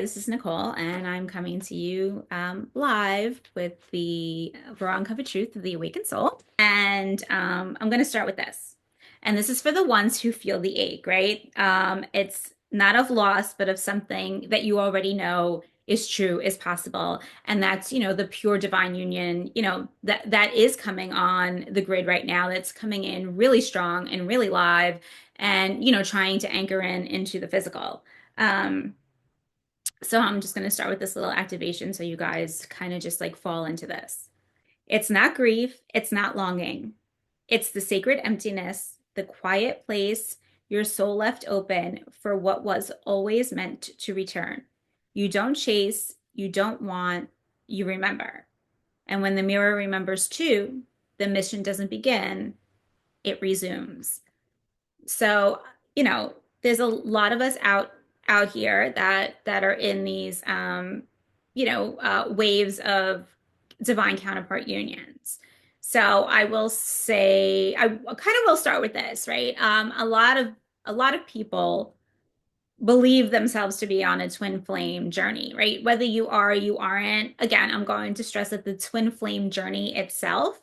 This is Nicole, and I'm coming to you live with the raw uncovered truth of the awakened soul. And I'm going to start with this. And this is for the ones who feel the ache, right? It's not of loss, but of something that you already know is true, is possible. And that's, the pure divine union, that is coming on the grid right now, that's coming in really strong and really live and, trying to anchor into the physical. So I'm just going to start with this little activation so you guys kind of just like fall into this. It's not grief, it's not longing. It's the sacred emptiness, the quiet place your soul left open for what was always meant to return. You don't chase, you don't want, you remember. And when the mirror remembers too, the mission doesn't begin, it resumes. So, you know, there's a lot of us out here that are in these waves of divine counterpart unions. So I will say I kind of will start with this, right? A lot of people believe themselves to be on a twin flame journey, right? Whether you are or you aren't, again, I'm going to stress that the twin flame journey itself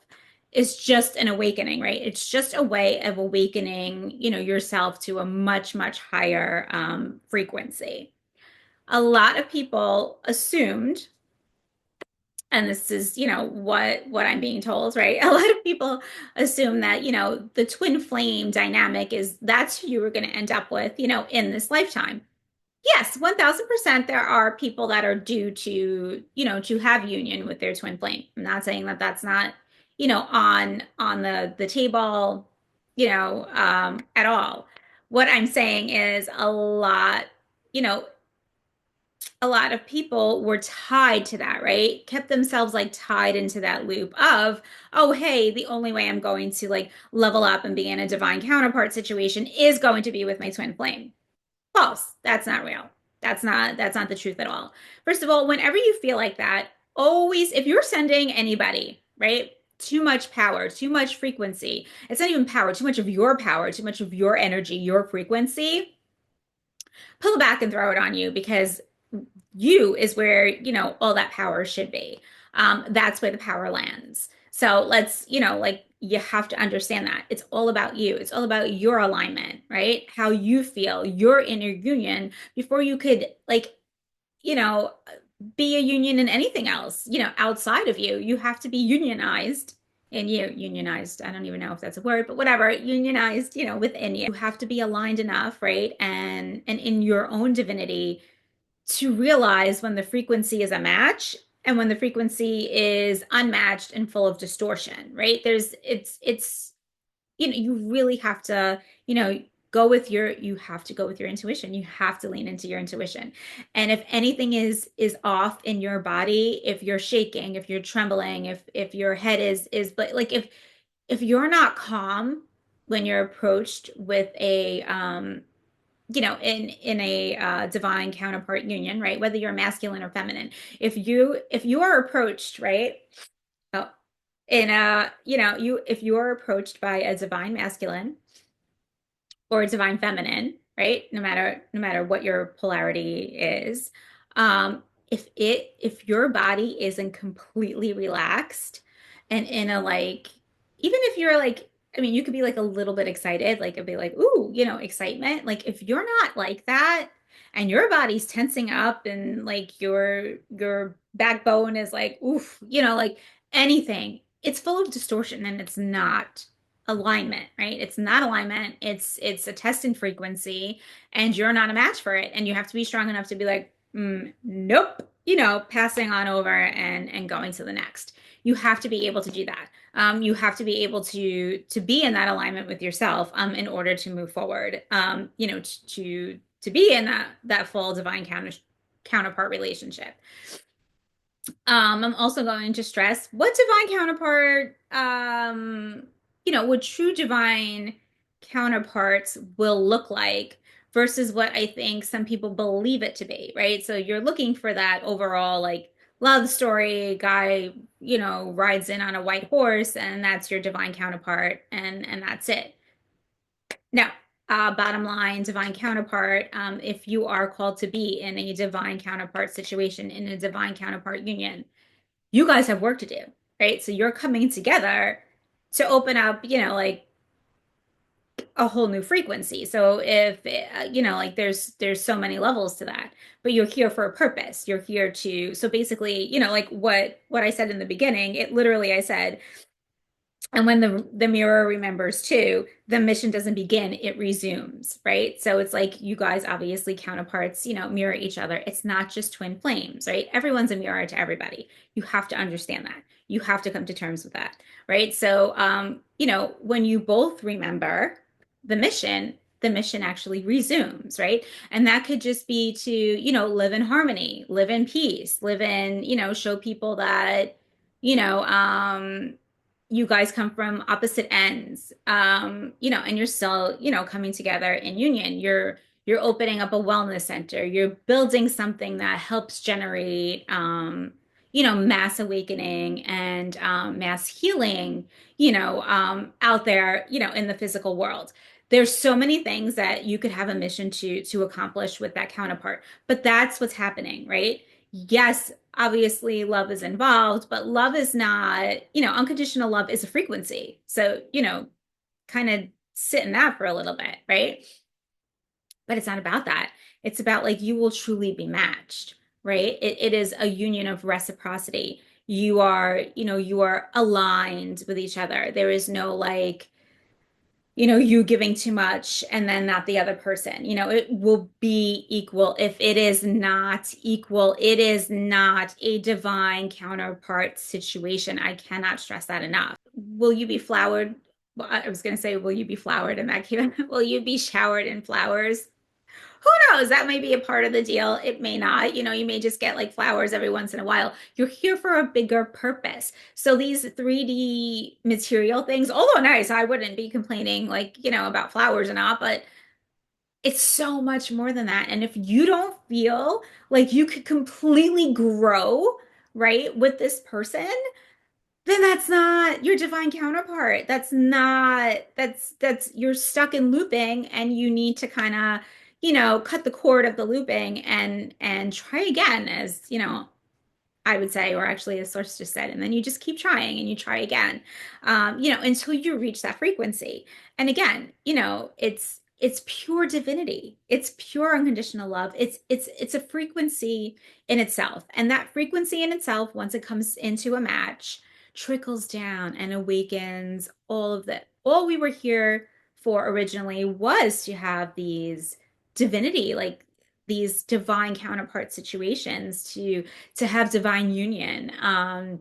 is just an awakening, right? It's just a way of awakening, yourself to a much, much higher frequency. A lot of people assumed, and this is, what I'm being told, right? A lot of people assume that, the twin flame dynamic is that's who you were going to end up with, in this lifetime. Yes, 1000% there are people that are due to, to have union with their twin flame. I'm not saying that that's not, on the table, at all. What I'm saying is a lot of people were tied to that, right? Kept themselves like tied into that loop of, oh, hey, the only way I'm going to like level up and be in a divine counterpart situation is going to be with my twin flame. False. That's not real. That's not the truth at all. First of all, whenever you feel like that, always if you're sending anybody, right? Too much power, too much frequency. It's not even power, too much of your energy, your frequency. Pull it back and throw it on you because you is where, all that power should be. That's where the power lands. So let's, like you have to understand that it's all about you. It's all about your alignment, right? How you feel, your inner union before you could like, you know, be a union in anything else, outside of you. You have to be unionized in you, unionized. I don't even know if that's a word, but whatever, unionized, within you. You have to be aligned enough, right? And in your own divinity to realize when the frequency is a match and when the frequency is unmatched and full of distortion, right? It's you really have to, you have to go with your intuition. You have to lean into your intuition. And if anything is off in your body, if you're shaking, if you're trembling, if your head is like if you're not calm when you're approached with a in a divine counterpart union, right? Whether you're masculine or feminine, if you are approached, right? Oh, in a you if you are approached by a divine masculine or a divine feminine, right? No matter what your polarity is, if your body isn't completely relaxed and in a like, even if you're like, I mean, you could be like a little bit excited, like it'd be like, ooh, excitement. Like if you're not like that and your body's tensing up and like your backbone is like, oof, like anything, it's full of distortion and it's not alignment, right? It's not alignment. It's a test in frequency, and you're not a match for it. And you have to be strong enough to be like, nope, passing on over and going to the next. You have to be able to do that. You have to be able to be in that alignment with yourself, in order to move forward. To be in that full divine counterpart relationship. I'm also going to stress what divine counterpart, what true divine counterparts will look like versus what I think some people believe it to be, right? So you're looking for that overall, like, love story guy, rides in on a white horse and that's your divine counterpart and that's it. No, bottom line, divine counterpart, if you are called to be in a divine counterpart situation, in a divine counterpart union, you guys have work to do, right? So you're coming together to open up, like a whole new frequency. So if like there's so many levels to that, but you're here for a purpose. You're here to, so basically, like what I said in the beginning, it literally I said, and when the mirror remembers too, the mission doesn't begin, it resumes, right? So it's like you guys obviously counterparts, mirror each other. It's not just twin flames, right? Everyone's a mirror to everybody. You have to understand that. You have to come to terms with that, right? So when you both remember the mission actually resumes, right? And that could just be to, live in harmony, live in peace, live in, show people that, you know, you guys come from opposite ends, and you're still, coming together in union. You're opening up a wellness center. You're building something that helps generate, mass awakening and mass healing, out there, in the physical world. There's so many things that you could have a mission to accomplish with that counterpart, but that's what's happening, right? Yes, obviously love is involved, but love is not, unconditional love is a frequency. So, kind of sit in that for a little bit, right? But it's not about that. It's about like you will truly be matched, right? It is a union of reciprocity. You are aligned with each other. There is no like, you giving too much and then not the other person. It will be equal. If it is not equal, it is not a divine counterpart situation. I cannot stress that enough. Will you be flowered? Well, I was going to say, will you be flowered in that case? Will you be showered in flowers? Who knows? That may be a part of the deal. It may not. You may just get like flowers every once in a while. You're here for a bigger purpose. So these 3D material things, although nice, I wouldn't be complaining like, about flowers and not, but it's so much more than that. And if you don't feel like you could completely grow, right, with this person, then that's not your divine counterpart. That's not, that's, you're stuck in looping and you need to kind of, cut the cord of the looping and try again, as, I would say, or actually a source just said, and then you just keep trying and you try again, until you reach that frequency. And again, it's pure divinity. It's pure unconditional love. It's a frequency in itself. And that frequency in itself, once it comes into a match, trickles down and awakens all of that. All we were here for originally was to have these divinity, like these divine counterpart situations, to have divine union, and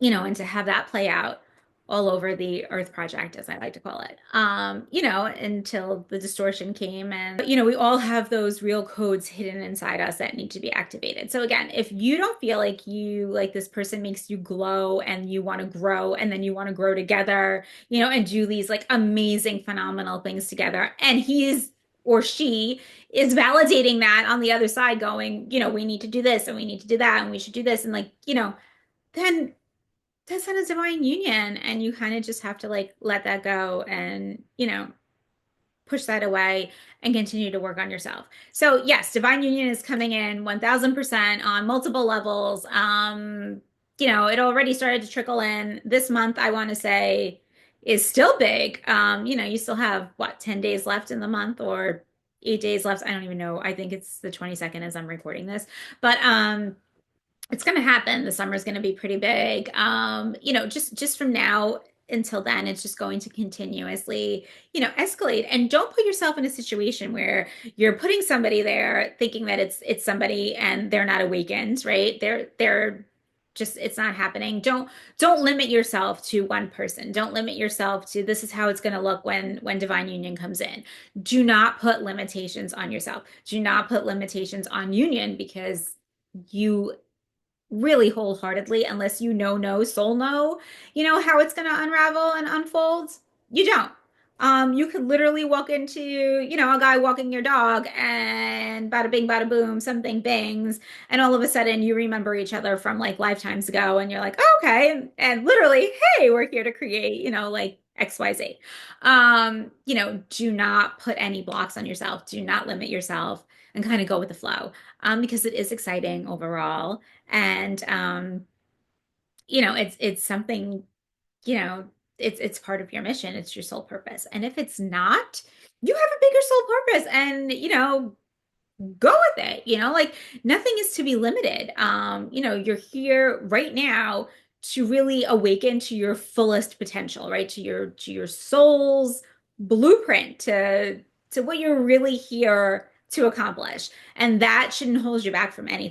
to have that play out all over the Earth Project, as I like to call it, until the distortion came. And, we all have those real codes hidden inside us that need to be activated. So again, if you don't feel like like this person makes you glow and you want to grow and then you want to grow together, and do these like amazing, phenomenal things together, and he is or she is validating that on the other side, going, we need to do this and we need to do that and we should do this. And like, then that's not a divine union. And you kind of just have to like let that go and, push that away and continue to work on yourself. So yes, divine union is coming in 1000% on multiple levels. It already started to trickle in this month. I want to say is still big. You still have what, 10 days left in the month or 8 days left. I don't even know. I think it's the 22nd as I'm recording this, but, it's going to happen. The summer is going to be pretty big. Just from now until then, it's just going to continuously, escalate. And don't put yourself in a situation where you're putting somebody there thinking that it's somebody and they're not awakened, right? They're just, it's not happening. Don't limit yourself to one person. Don't limit yourself to this is how it's going to look when divine union comes in. Do not put limitations on yourself. Do not put limitations on union, because you really wholeheartedly, unless no soul know, how it's going to unravel and unfold, you don't. You could literally walk into, a guy walking your dog and bada bing, bada boom, something bangs. And all of a sudden you remember each other from like lifetimes ago and you're like, oh, okay. And literally, hey, we're here to create, like XYZ. Do not put any blocks on yourself. Do not limit yourself and kind of go with the flow. Because it is exciting overall. And it's something, you know, it's part of your mission. It's your sole purpose. And if it's not, you have a bigger sole purpose and, go with it. Like nothing is to be limited. You're here right now to really awaken to your fullest potential, right? To your soul's blueprint, to what you're really here to accomplish. And that shouldn't hold you back from anything.